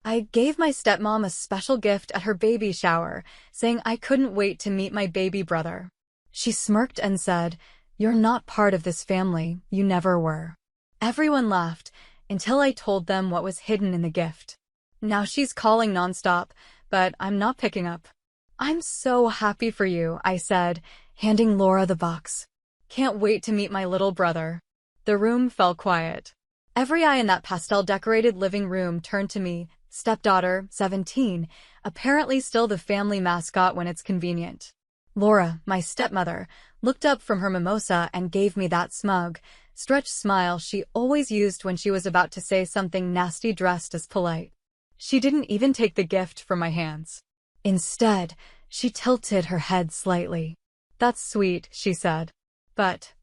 I gave my stepmom a special gift at her baby shower, saying I couldn't wait to meet my baby brother. She smirked and said, "You're not part of this family, you never were." Everyone laughed, until I told them what was hidden in the gift. Now she's calling nonstop, but I'm not picking up. "I'm so happy for you," I said, handing Laura the box. "Can't wait to meet my little brother." The room fell quiet. Every eye in that pastel-decorated living room turned to me, stepdaughter, 17, apparently still the family mascot when it's convenient. Laura, my stepmother, looked up from her mimosa and gave me that smug, stretched smile she always used when she was about to say something nasty dressed as polite. She didn't even take the gift from my hands. Instead, she tilted her head slightly. "That's sweet," she said. "But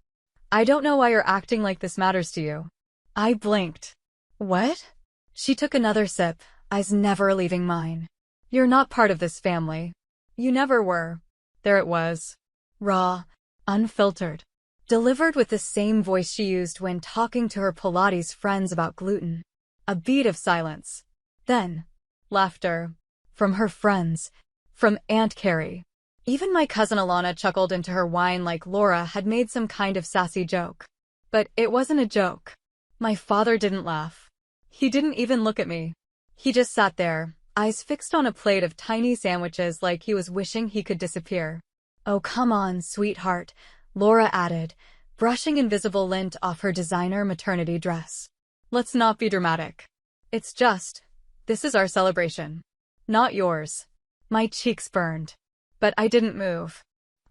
I don't know why you're acting like this matters to you." I blinked. "What?" She took another sip, eyes never leaving mine. "You're not part of this family. You never were." There it was. Raw, unfiltered. Delivered with the same voice she used when talking to her Pilates friends about gluten. A beat of silence. Then, laughter. From her friends. From Aunt Carrie. Even my cousin Alana chuckled into her wine like Laura had made some kind of sassy joke. But it wasn't a joke. My father didn't laugh. He didn't even look at me. He just sat there, eyes fixed on a plate of tiny sandwiches like he was wishing he could disappear. "Oh, come on, sweetheart," Laura added, brushing invisible lint off her designer maternity dress. "Let's not be dramatic. It's just, this is our celebration. Not yours." My cheeks burned. But I didn't move.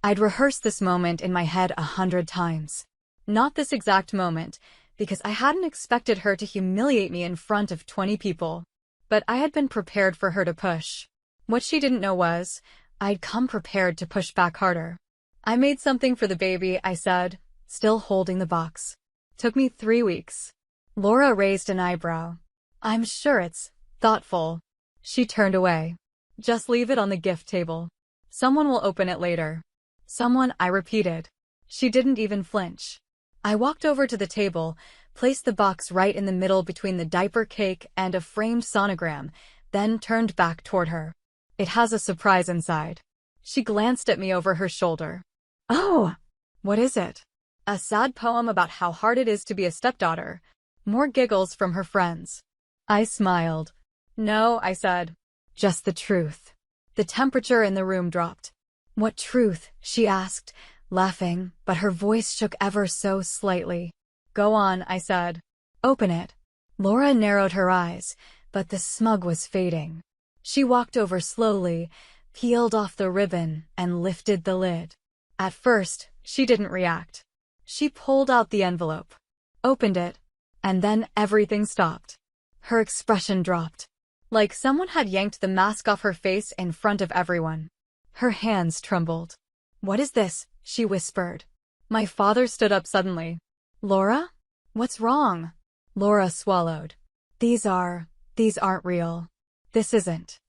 I'd rehearsed this moment in my head 100 times. Not this exact moment, because I hadn't expected her to humiliate me in front of 20 people. But I had been prepared for her to push. What she didn't know was, I'd come prepared to push back harder. "I made something for the baby," I said, still holding the box. "Took me 3 weeks." Laura raised an eyebrow. "I'm sure it's thoughtful." She turned away. "Just leave it on the gift table. Someone will open it later." "Someone," I repeated. She didn't even flinch. I walked over to the table, placed the box right in the middle between the diaper cake and a framed sonogram, then turned back toward her. "It has a surprise inside." She glanced at me over her shoulder. "Oh, what is it?" "A sad poem about how hard it is to be a stepdaughter." More giggles from her friends. I smiled. "No," I said. "Just the truth." The temperature in the room dropped. "What truth?" she asked, laughing, but her voice shook ever so slightly. "Go on," I said. "Open it." Laura narrowed her eyes, but the smug was fading. She walked over slowly, peeled off the ribbon, and lifted the lid. At first, she didn't react. She pulled out the envelope, opened it, and then everything stopped. Her expression dropped. Like someone had yanked the mask off her face in front of everyone. Her hands trembled. "What is this?" she whispered. My father stood up suddenly. "Laura? What's wrong?" Laura swallowed. These aren't real. This isn't."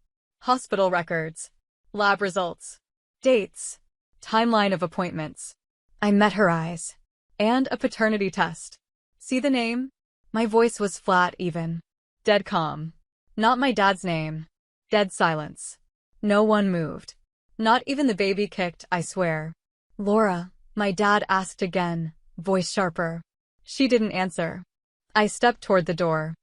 Hospital records. Lab results. Dates. Timeline of appointments. I met her eyes. "And a paternity test. See the name?" My voice was flat even. Dead calm. Not my dad's name. Dead silence. No one moved. Not even the baby kicked, I swear. "Laura," my dad asked again, voice sharper. She didn't answer. I stepped toward the door.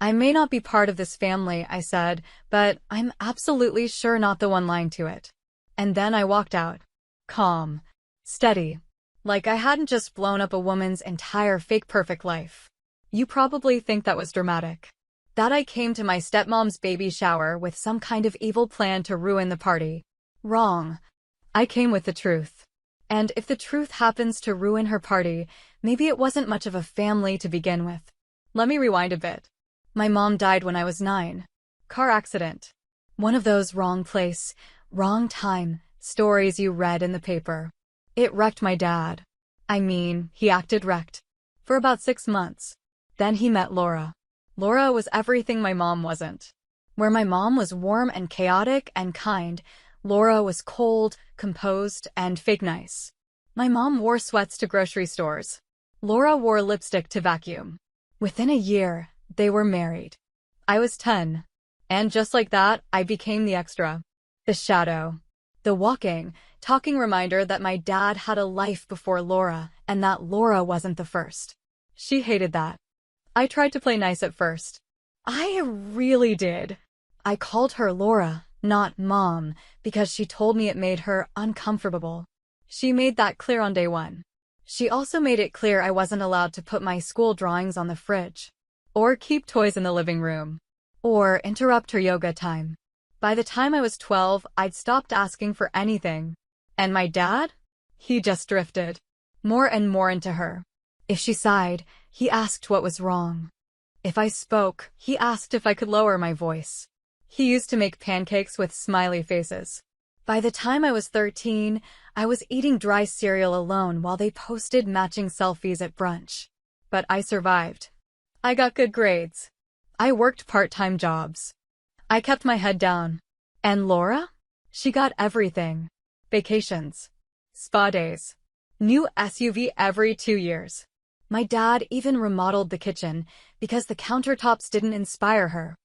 "I may not be part of this family," I said, "but I'm absolutely sure not the one lying to it." And then I walked out. Calm. Steady. Like I hadn't just blown up a woman's entire fake perfect life. You probably think that was dramatic. That I came to my stepmom's baby shower with some kind of evil plan to ruin the party. Wrong. I came with the truth. And if the truth happens to ruin her party, maybe it wasn't much of a family to begin with. Let me rewind a bit. My mom died when I was 9. Car accident. One of those wrong place, wrong time stories you read in the paper. It wrecked my dad. I mean, he acted wrecked. For about 6 months. Then he met Laura. Laura was everything my mom wasn't. Where my mom was warm and chaotic and kind, Laura was cold, composed, and fake nice. My mom wore sweats to grocery stores. Laura wore lipstick to vacuum. Within a year, they were married. I was 10. And just like that, I became the extra. The shadow. The walking, talking reminder that my dad had a life before Laura, and that Laura wasn't the first. She hated that. I tried to play nice at first. I really did. I called her Laura, not Mom, because she told me it made her uncomfortable. She made that clear on day one. She also made it clear I wasn't allowed to put my school drawings on the fridge, or keep toys in the living room, or interrupt her yoga time. By the time I was 12, I'd stopped asking for anything. And my dad? He just drifted more and more into her. If she sighed, he asked what was wrong. If I spoke, he asked if I could lower my voice. He used to make pancakes with smiley faces. By the time I was 13, I was eating dry cereal alone while they posted matching selfies at brunch. But I survived. I got good grades. I worked part-time jobs. I kept my head down. And Laura? She got everything. Vacations. Spa days. New SUV every 2 years. My dad even remodeled the kitchen because the countertops didn't inspire her.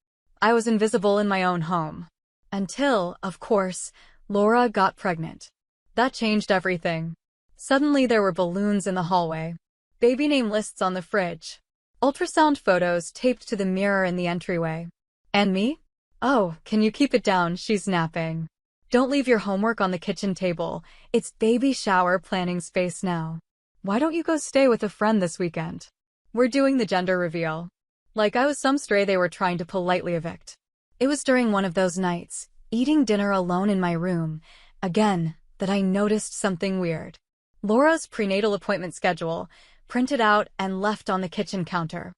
I was invisible in my own home. Until, of course, Laura got pregnant. That changed everything. Suddenly there were balloons in the hallway, baby name lists on the fridge, ultrasound photos taped to the mirror in the entryway. And me? Oh, can you keep it down? She's napping. Don't leave your homework on the kitchen table. It's baby shower planning space now. Why don't you go stay with a friend this weekend? We're doing the gender reveal. Like I was some stray they were trying to politely evict. It was during one of those nights, eating dinner alone in my room, again, that I noticed something weird. Laura's prenatal appointment schedule, printed out and left on the kitchen counter.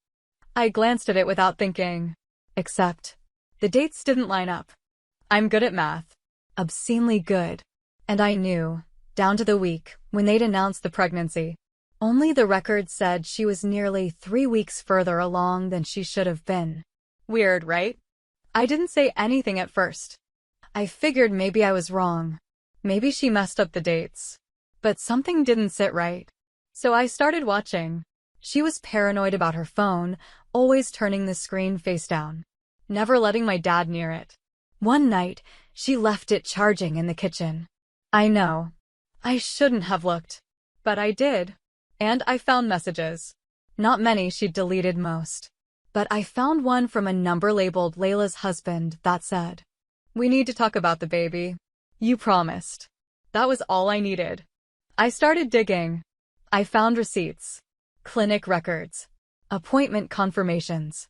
I glanced at it without thinking. Except, the dates didn't line up. I'm good at math. Obscenely good. And I knew, down to the week, when they'd announced the pregnancy. Only the record said she was nearly 3 weeks further along than she should have been. Weird, right? I didn't say anything at first. I figured maybe I was wrong. Maybe she messed up the dates. But something didn't sit right. So I started watching. She was paranoid about her phone, always turning the screen face down, never letting my dad near it. One night, she left it charging in the kitchen. I know. I shouldn't have looked. But I did. And I found messages. Not many, she'd deleted most. But I found one from a number labeled Layla's husband that said, "We need to talk about the baby. You promised." That was all I needed. I started digging. I found receipts, clinic records, appointment confirmations.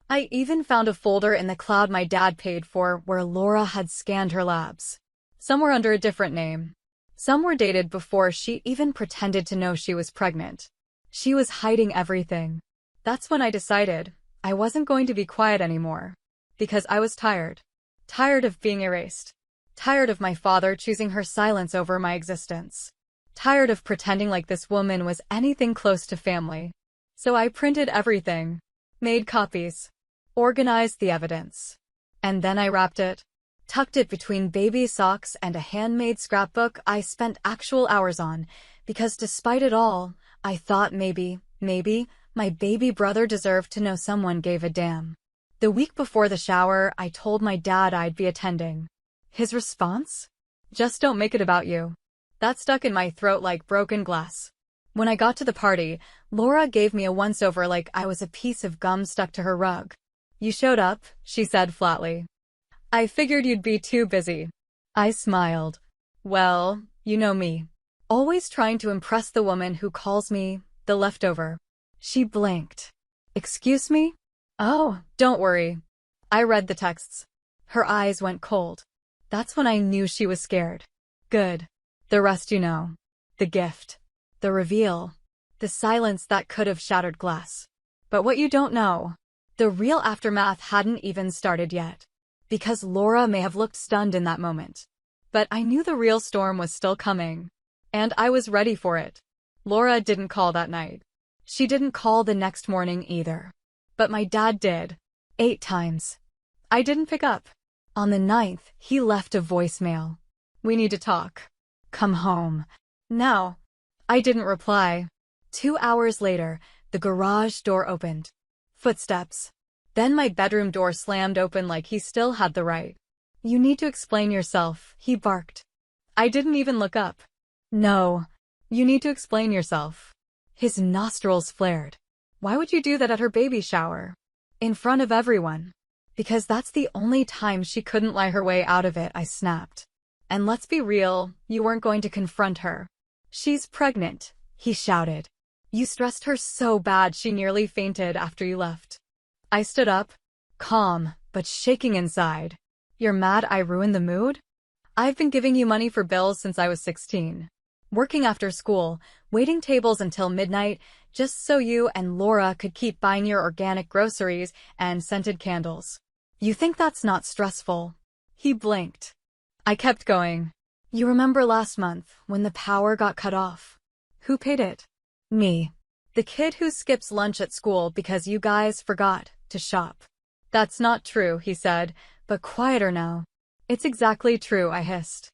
I even found a folder in the cloud my dad paid for where Laura had scanned her labs. Some were under a different name. Some were dated before she even pretended to know she was pregnant. She was hiding everything. That's when I decided I wasn't going to be quiet anymore. Because I was tired. Tired of being erased. Tired of my father choosing her silence over my existence. Tired of pretending like this woman was anything close to family. So I printed everything. Made copies. Organized the evidence. And then I wrapped it. Tucked it between baby socks and a handmade scrapbook I spent actual hours on, because despite it all, I thought maybe, my baby brother deserved to know someone gave a damn. The week before the shower, I told my dad I'd be attending. His response? Just don't make it about you. That stuck in my throat like broken glass. When I got to the party, Laura gave me a once-over like I was a piece of gum stuck to her rug. You showed up, she said flatly. I figured you'd be too busy. I smiled. Well, you know me. Always trying to impress the woman who calls me the leftover. She blinked. Excuse me? Oh, don't worry. I read the texts. Her eyes went cold. That's when I knew she was scared. Good. The rest you know. The gift. The reveal. The silence that could have shattered glass. But what you don't know, the real aftermath hadn't even started yet. Because Laura may have looked stunned in that moment. But I knew the real storm was still coming. And I was ready for it. Laura didn't call that night. She didn't call the next morning either. But my dad did. 8 times. I didn't pick up. On the 9th, he left a voicemail. We need to talk. Come home. Now. I didn't reply. 2 hours later, the garage door opened. Footsteps. Then my bedroom door slammed open like he still had the right. You need to explain yourself, he barked. I didn't even look up. No. You need to explain yourself. His nostrils flared. Why would you do that at her baby shower? In front of everyone. Because that's the only time she couldn't lie her way out of it, I snapped. And let's be real, you weren't going to confront her. She's pregnant, he shouted. You stressed her so bad she nearly fainted after you left. I stood up, calm, but shaking inside. You're mad I ruined the mood? I've been giving you money for bills since I was 16. Working after school, waiting tables until midnight, just so you and Laura could keep buying your organic groceries and scented candles. You think that's not stressful? He blinked. I kept going. You remember last month when the power got cut off? Who paid it? Me. The kid who skips lunch at school because you guys forgot to shop. That's not true, he said, but quieter now. It's exactly true, I hissed.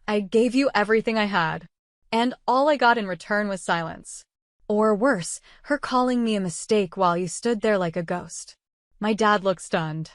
I gave you everything I had. And all I got in return was silence. Or worse, her calling me a mistake while you stood there like a ghost. My dad looked stunned.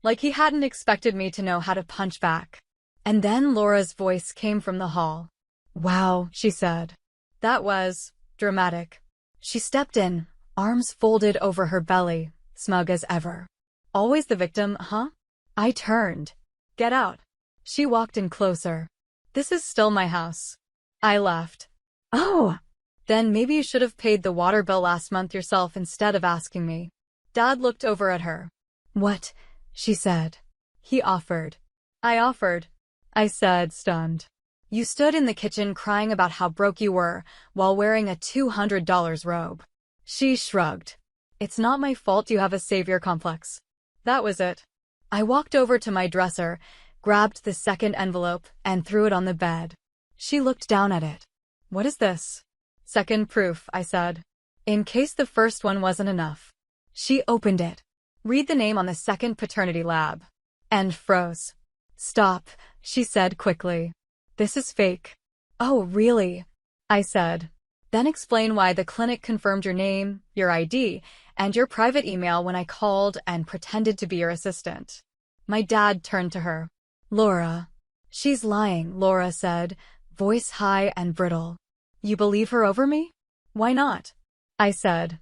Like he hadn't expected me to know how to punch back. And then Laura's voice came from the hall. Wow, she said. That was dramatic. She stepped in, arms folded over her belly, smug as ever. Always the victim, huh? I turned. Get out. She walked in closer. This is still my house. I laughed. Oh! Then maybe you should have paid the water bill last month yourself instead of asking me. Dad looked over at her. What? She said. He offered. I offered. I said, stunned. You stood in the kitchen crying about how broke you were while wearing a $200 robe. She shrugged. It's not my fault you have a savior complex. That was it. I walked over to my dresser, grabbed the second envelope, and threw it on the bed. She looked down at it. What is this? Second proof, I said. In case the first one wasn't enough. She opened it. Read the name on the second paternity lab. And froze. Stop, she said quickly. This is fake. Oh, really? I said. Then explain why the clinic confirmed your name, your ID, and your private email when I called and pretended to be your assistant. My dad turned to her. Laura. She's lying, Laura said, voice high and brittle. You believe her over me? Why not? I said.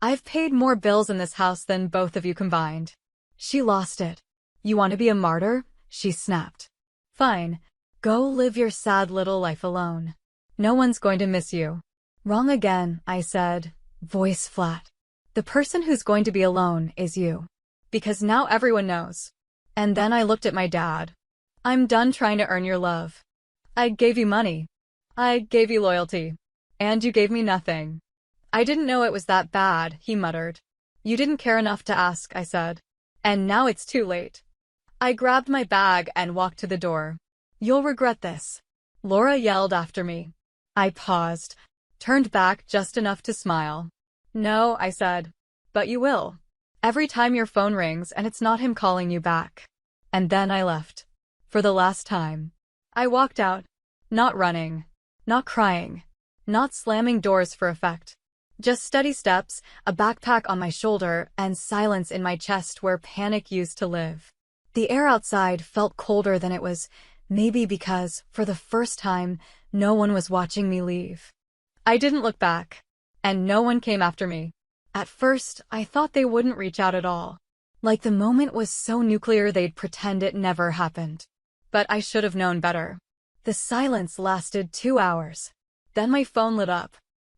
I've paid more bills in this house than both of you combined. She lost it. You want to be a martyr? She snapped. Fine. Go live your sad little life alone. No one's going to miss you. Wrong again, I said, voice flat. The person who's going to be alone is you. Because now everyone knows. And then I looked at my dad. I'm done trying to earn your love. I gave you money. I gave you loyalty. And you gave me nothing. I didn't know it was that bad, he muttered. You didn't care enough to ask, I said. And now it's too late. I grabbed my bag and walked to the door. You'll regret this. Laura yelled after me. I paused, turned back just enough to smile. No, I said. But you will. Every time your phone rings and it's not him calling you back. And then I left. For the last time. I walked out. Not running. Not crying. Not slamming doors for effect. Just steady steps, a backpack on my shoulder, and silence in my chest where panic used to live. The air outside felt colder than it was, maybe because, for the first time, no one was watching me leave. I didn't look back. And no one came after me. At first, I thought they wouldn't reach out at all. Like the moment was so nuclear they'd pretend it never happened. But I should have known better. The silence lasted 2 hours. Then my phone lit up.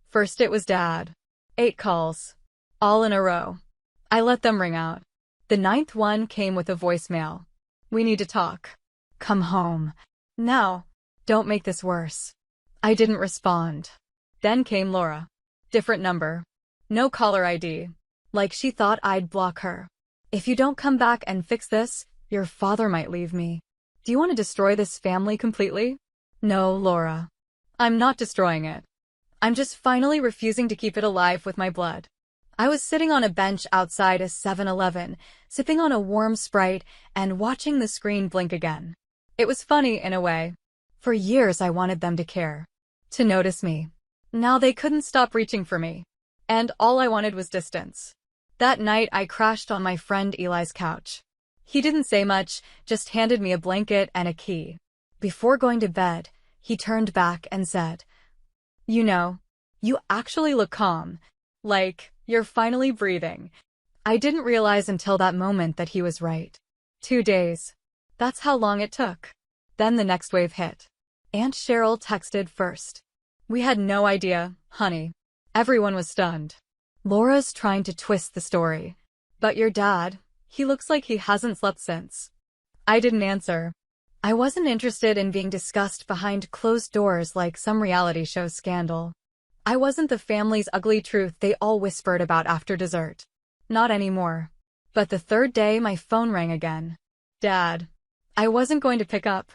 First it was Dad. 8 calls. All in a row. I let them ring out. The 9th one came with a voicemail. We need to talk. Come home. Now. Don't make this worse. I didn't respond. Then came Laura. Different number. No caller ID. Like she thought I'd block her. If you don't come back and fix this, your father might leave me. Do you want to destroy this family completely? No, Laura. I'm not destroying it. I'm just finally refusing to keep it alive with my blood. I was sitting on a bench outside a 7-Eleven, sipping on a warm Sprite and watching the screen blink again. It was funny in a way. For years I wanted them to care. To notice me. Now they couldn't stop reaching for me. And all I wanted was distance. That night I crashed on my friend Eli's couch. He didn't say much, just handed me a blanket and a key. Before going to bed, he turned back and said, "You know, you actually look calm. Like, you're finally breathing." I didn't realize until that moment that he was right. 2 days. That's how long it took. Then the next wave hit. Aunt Cheryl texted first. "We had no idea, honey." Everyone was stunned. "Laura's trying to twist the story. But your dad, he looks like he hasn't slept since." I didn't answer. I wasn't interested in being discussed behind closed doors like some reality show scandal. I wasn't the family's ugly truth they all whispered about after dessert. Not anymore. But the third day my phone rang again. Dad. I wasn't going to pick up.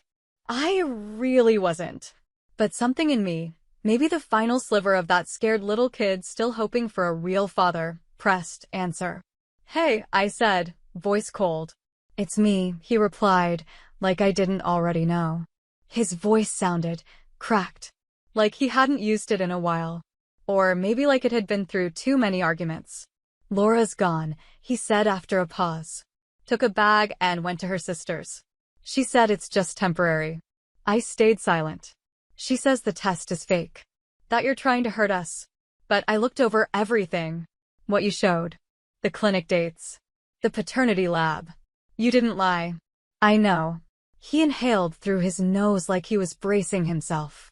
I really wasn't. But something in me, maybe the final sliver of that scared little kid still hoping for a real father, pressed answer. "Hey," I said, voice cold. "It's me," he replied, like I didn't already know. His voice sounded cracked, like he hadn't used it in a while. Or maybe like it had been through too many arguments. "Laura's gone," he said after a pause. Took a bag and went to her sister's. She said it's just temporary. I stayed silent. She says the test is fake. That you're trying to hurt us. But I looked over everything. What you showed. The clinic dates. The paternity lab. You didn't lie. I know. He inhaled through his nose like he was bracing himself.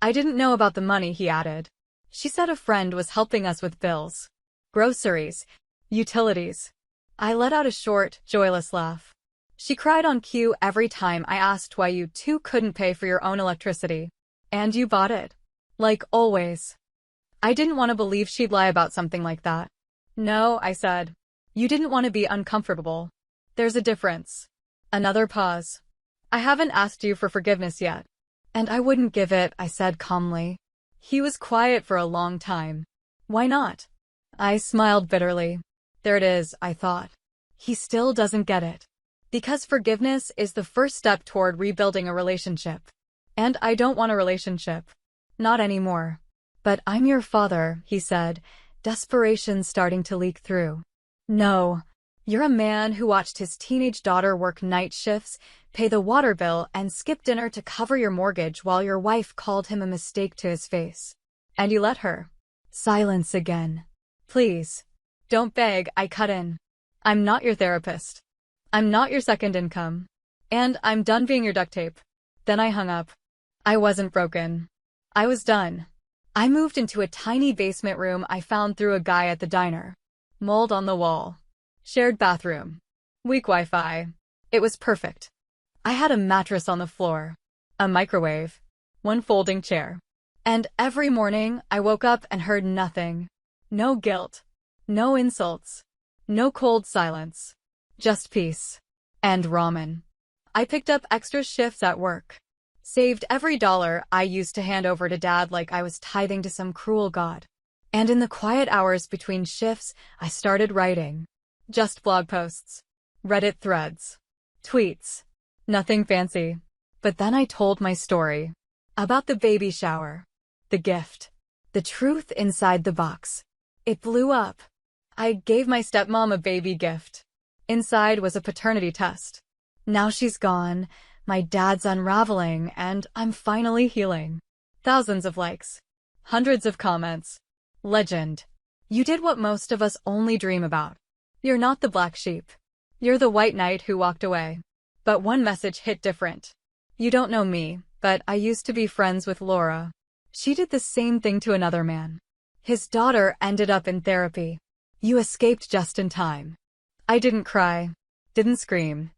"I didn't know about the money," he added. "She said a friend was helping us with bills. Groceries. Utilities." I let out a short, joyless laugh. "She cried on cue every time I asked why you two couldn't pay for your own electricity. And you bought it. Like always." I didn't want to believe she'd lie about something like that. "No," I said. "You didn't want to be uncomfortable. There's a difference." Another pause. "I haven't asked you for forgiveness yet." "And I wouldn't give it," I said calmly. He was quiet for a long time. "Why not?" I smiled bitterly. There it is, I thought. He still doesn't get it. Because forgiveness is the first step toward rebuilding a relationship. And I don't want a relationship. Not anymore. "But I'm your father," he said, desperation starting to leak through. "No. You're a man who watched his teenage daughter work night shifts, pay the water bill, and skip dinner to cover your mortgage while your wife called him a mistake to his face. And you let her." Silence again. "Please. Don't beg," I cut in. "I'm not your therapist. I'm not your second income. And I'm done being your duct tape." Then I hung up. I wasn't broken. I was done. I moved into a tiny basement room I found through a guy at the diner. Mold on the wall. Shared bathroom. Weak Wi-Fi. It was perfect. I had a mattress on the floor. A microwave. One folding chair. And every morning I woke up and heard nothing. No guilt. No insults. No cold silence. Just peace. And ramen. I picked up extra shifts at work. Saved every dollar I used to hand over to Dad like I was tithing to some cruel god. And in the quiet hours between shifts, I started writing. Just blog posts. Reddit threads. Tweets. Nothing fancy. But then I told my story. About the baby shower. The gift. The truth inside the box. It blew up. I gave my stepmom a baby gift. Inside was a paternity test. Now she's gone. My dad's unraveling, and I'm finally healing. Thousands of likes. Hundreds of comments. Legend. You did what most of us only dream about. You're not the black sheep. You're the white knight who walked away. But one message hit different. You don't know me, but I used to be friends with Laura. She did the same thing to another man. His daughter ended up in therapy. You escaped just in time. I didn't cry. Didn't scream.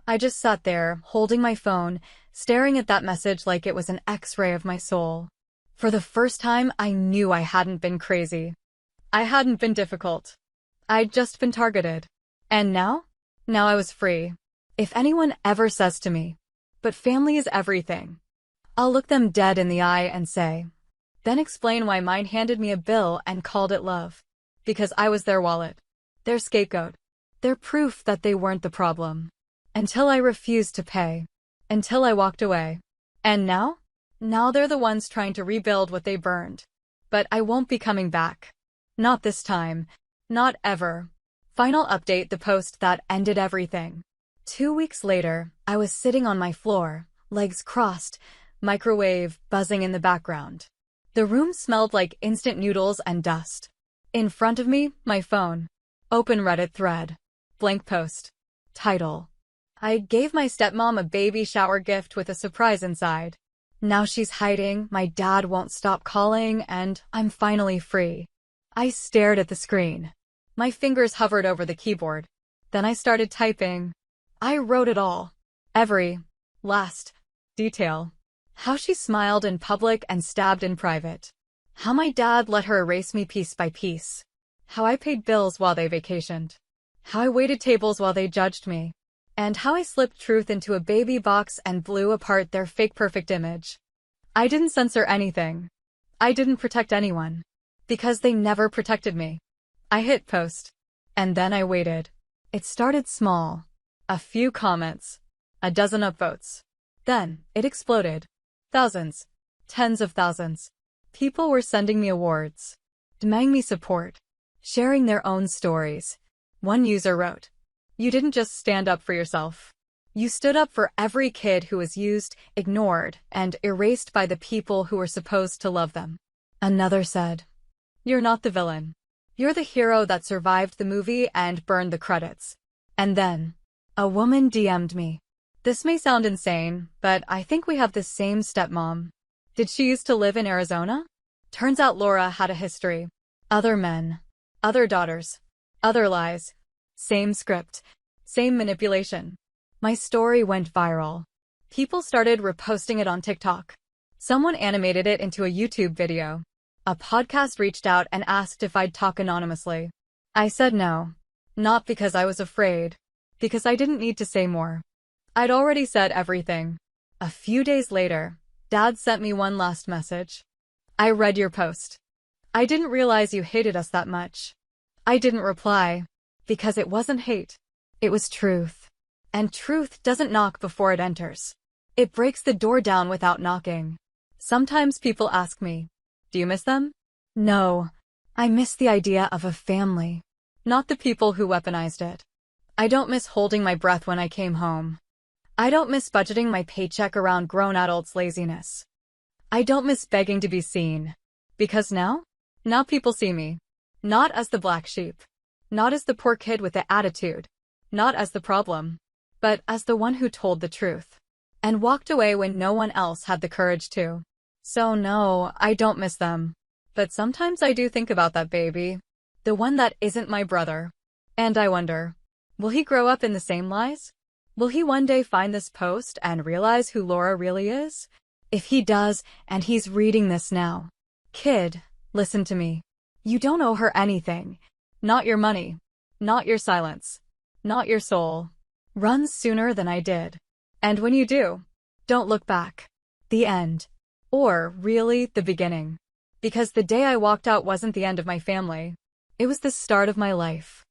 I just sat there, holding my phone, staring at that message like it was an X-ray of my soul. For the first time, I knew I hadn't been crazy. I hadn't been difficult. I'd just been targeted. And now? Now I was free. If anyone ever says to me, "But family is everything," I'll look them dead in the eye and say, then explain why mine handed me a bill and called it love. Because I was their wallet. Their scapegoat. Their proof that they weren't the problem. Until I refused to pay. Until I walked away. And now? Now they're the ones trying to rebuild what they burned. But I won't be coming back. Not this time. Not ever. Final update: the post that ended everything. 2 weeks later, I was sitting on my floor, legs crossed, microwave buzzing in the background. The room smelled like instant noodles and dust. In front of me, my phone. Open Reddit thread. Blank post. Title: I gave my stepmom a baby shower gift with a surprise inside. Now she's hiding, my dad won't stop calling, and I'm finally free. I stared at the screen. My fingers hovered over the keyboard. Then I started typing. I wrote it all. Every last detail. How she smiled in public and stabbed in private. How my dad let her erase me piece by piece. How I paid bills while they vacationed. How I waited tables while they judged me. And how I slipped truth into a baby box and blew apart their fake perfect image. I didn't censor anything. I didn't protect anyone. Because they never protected me. I hit post. And then I waited. It started small. A few comments. A dozen upvotes. Then, it exploded. Thousands. Tens of thousands. People were sending me awards. Demanding me support. Sharing their own stories. One user wrote, "You didn't just stand up for yourself. You stood up for every kid who was used, ignored, and erased by the people who were supposed to love them." Another said, "You're not the villain. You're the hero that survived the movie and burned the credits." And then, a woman DM'd me. "This may sound insane, but I think we have the same stepmom. Did she used to live in Arizona?" Turns out Laura had a history. Other men. Other daughters. Other lies. Same script. Same manipulation. My story went viral. People started reposting it on TikTok. Someone animated it into a YouTube video. A podcast reached out and asked if I'd talk anonymously. I said no. Not because I was afraid. Because I didn't need to say more. I'd already said everything. A few days later, Dad sent me one last message. "I read your post. I didn't realize you hated us that much." I didn't reply. Because it wasn't hate. It was truth. And truth doesn't knock before it enters. It breaks the door down without knocking. Sometimes people ask me, "Do you miss them?" No. I miss the idea of a family. Not the people who weaponized it. I don't miss holding my breath when I came home. I don't miss budgeting my paycheck around grown adults' laziness. I don't miss begging to be seen. Because now people see me. Not as the black sheep. Not as the poor kid with the attitude. Not as the problem. But as the one who told the truth. And walked away when no one else had the courage to. So no, I don't miss them. But sometimes I do think about that baby. The one that isn't my brother. And I wonder, will he grow up in the same lies? Will he one day find this post and realize who Laura really is? If he does, and he's reading this now. Kid, listen to me. You don't owe her anything. Not your money. Not your silence. Not your soul. Run sooner than I did. And when you do, don't look back. The end. Or, really, the beginning. Because the day I walked out wasn't the end of my family. It was the start of my life.